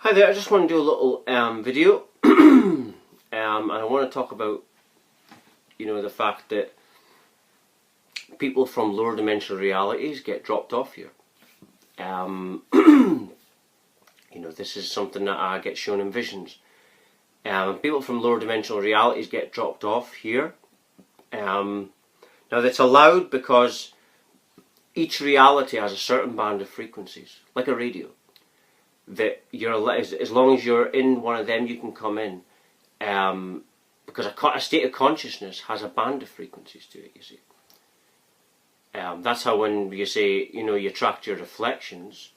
Hi there, I just want to do a little video and I want to talk about, the fact that people from lower dimensional realities get dropped off here. This is something that I get shown in visions. People from lower dimensional realities get dropped off here. Now that's allowed because each reality has a certain band of frequencies, like a radio. That you're, as long as you're in one of them, you can come in, because a state of consciousness has a band of frequencies to it. You see, that's how when you say you attract your reflections,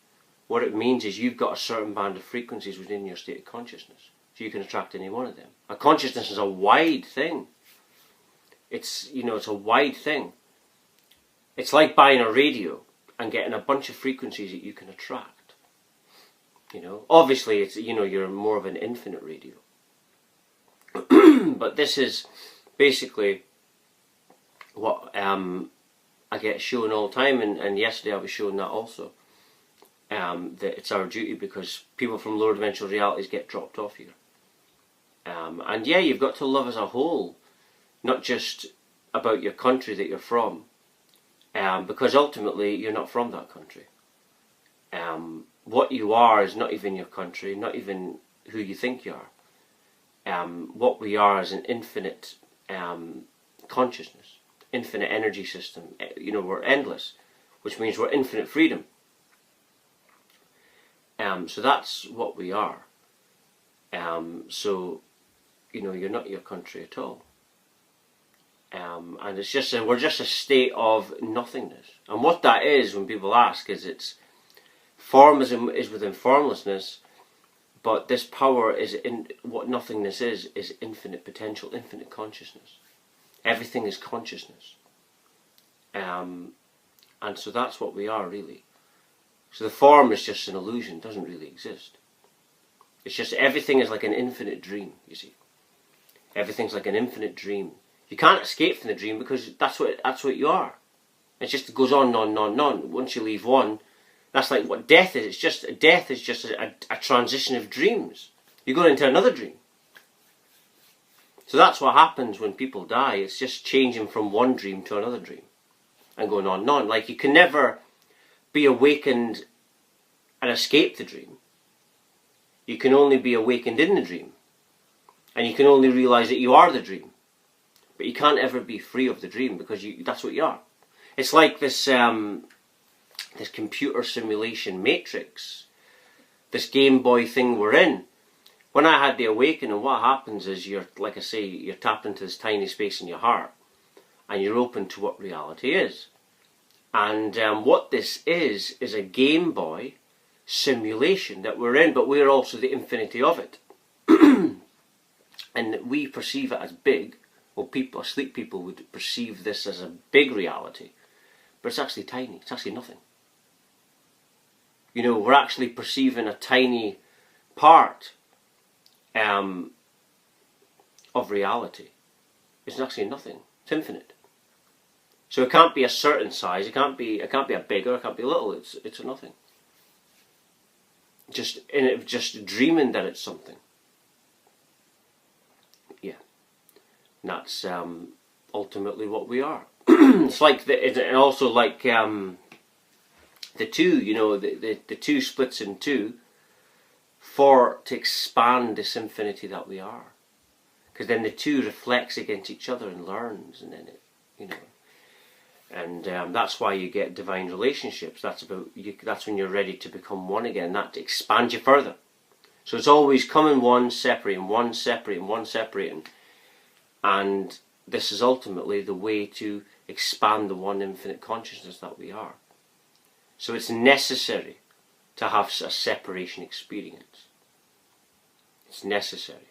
what it means is you've got a certain band of frequencies within your state of consciousness, so you can attract any one of them. A consciousness is a wide thing. It's a wide thing. It's like buying a radio and getting a bunch of frequencies that you can attract. Obviously it's, you're more of an infinite radio. But this is basically what I get shown all the time, and yesterday I was shown that also. That it's our duty because people from lower dimensional realities get dropped off here. And yeah, you've got to love as a whole, not just about your country that you're from. Because ultimately you're not from that country. What you are is not even your country, not even who you think you are. What we are is an infinite consciousness, infinite energy system. We're endless, which means we're infinite freedom. So that's what we are. So, you're not your country at all. And it's just we're just a state of nothingness. And what that is, when people ask, is it's formism is within formlessness, but this power is in what nothingness is infinite potential, infinite consciousness. Everything is consciousness. And so that's what we are, really. So the form is just an illusion, doesn't really exist. It's just everything is like an infinite dream, you see. Everything's like an infinite dream. You can't escape from the dream because that's what you are. It just goes on, on. Once you leave one, that's like what death is. Death is just a transition of dreams. You go into another dream. So that's what happens when people die. It's just changing from one dream to another dream, and going on and on. Like, you can never be awakened and escape the dream. You can only be awakened in the dream, and you can only realize that you are the dream. But you can't ever be free of the dream because that's what you are. It's like this this computer simulation matrix, this Game Boy thing we're in. When I had the awakening, what happens is you're tapped into this tiny space in your heart, and you're open to what reality is. And what this is a Game Boy simulation that we're in, but we're also the infinity of it. And we perceive it as big. Well, asleep people would perceive this as a big reality, but it's actually tiny. It's actually nothing. We're actually perceiving a tiny part of reality. It's actually nothing. It's infinite. So it can't be a certain size. It can't be a big or it can't be a little. It's a nothing. Just dreaming that it's something. Yeah. And that's ultimately what we are. It's like and also like the two. The two splits in two to expand this infinity that we are. Because then the two reflects against each other and learns, and then and that's why you get divine relationships. That's when you're ready to become one again. That expands you further. So it's always coming one, separating, one, separating, one, separating. And this is ultimately the way to expand the one infinite consciousness that we are. So it's necessary to have a separation experience. It's necessary.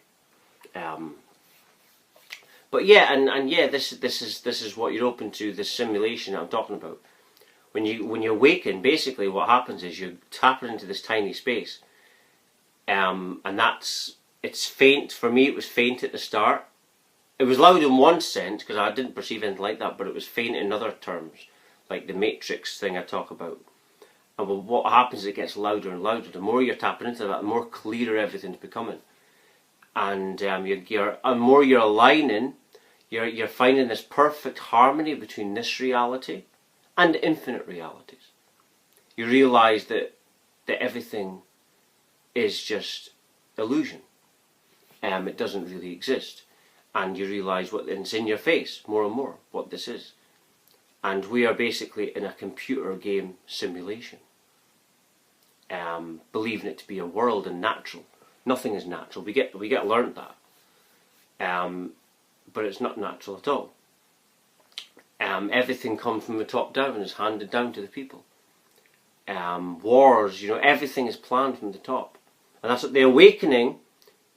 But yeah, and yeah, this is what you're open to. This simulation that I'm talking about. When you awaken, basically what happens is you're tapping into this tiny space, and it's faint. For me, it was faint at the start. It was loud in one sense because I didn't perceive anything like that, but it was faint in other terms, like the matrix thing I talk about. And what happens is it gets louder and louder. The more you're tapping into that, the more clearer everything's becoming. And the more you're aligning, you're finding this perfect harmony between this reality and infinite realities. You realise that everything is just illusion. It doesn't really exist. And you realise it's in your face more and more what this is. And we are basically in a computer game simulation, believing it to be a world and natural. Nothing is natural. We get learnt that, but it's not natural at all. Everything comes from the top down and is handed down to the people. Wars, everything is planned from the top, and that's what the awakening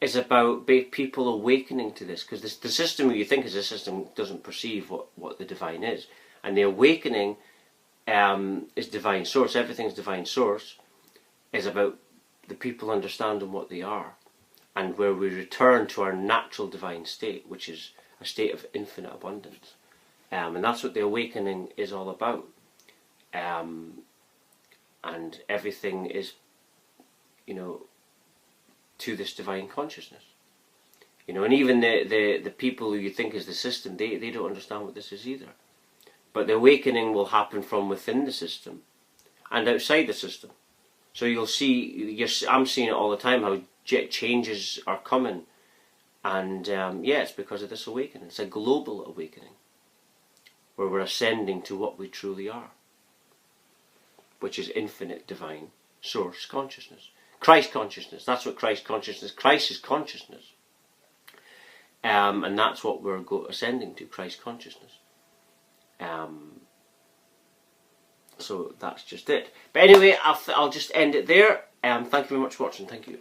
is about. People awakening to this, because the system you think is a system doesn't perceive what the divine is. And the awakening is divine source. Everything's divine source is about the people understanding what they are, and where we return to our natural divine state, which is a state of infinite abundance. And that's what the awakening is all about. And everything is, to this divine consciousness. And even the people who you think is the system, they don't understand what this is either. But the awakening will happen from within the system and outside the system. So you'll see, I'm seeing it all the time, how changes are coming. And it's because of this awakening. It's a global awakening, where we're ascending to what we truly are, which is infinite divine source consciousness. Christ consciousness, that's what Christ consciousness, Christ is consciousness. And that's what we're ascending to, Christ consciousness. So that's just it. But anyway, I'll just end it there. Thank you very much for watching. Thank you.